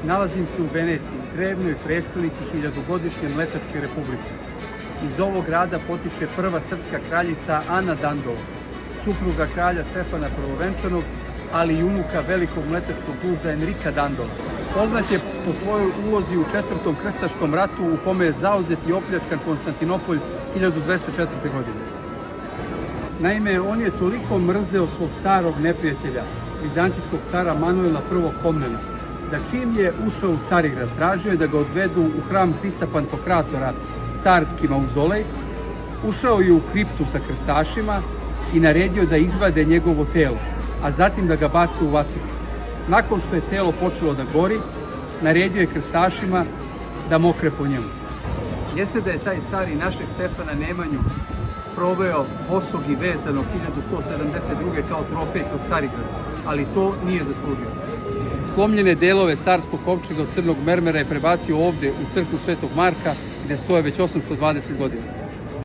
Nalazim se u Veneciji, drevnoj prestonici hiljadugodišnje Mletačke republike. Iz ovog grada potiče prva srpska kraljica Ana Dandolo, supruga kralja Stefana Prvovenčanog, ali i unuka velikog mletačkog dužda Enrika Dandola. Poznat je po svojoj ulozi u Četvrtom krstaškom ratu u kome je zauzet i opljačkan Konstantinopolj 1204. godine. Naime, on je toliko mrzeo svog starog neprijatelja, vizantijskog cara Manuela I. Komnena, da čim je ušao u Carigrad, tražio je da ga odvedu u hram Hrista Pantokratora, carski mauzolej, ušao je u kriptu sa krstašima i naredio da izvade njegovo telo, a zatim da ga bace u vatru. Nakon što je telo počelo da gori, naredio je krstašima da mokre po njemu. Jeste da je taj car i našeg Stefana Nemanju sproveo bosog i vezanog 1172. kao trofej kroz Carigrad, ali to nije zaslužio. Slomljene delove carskog kovčega od crnog mermera je prebacio ovde u crkvu Svetog Marka, gde stoje već 820 godina.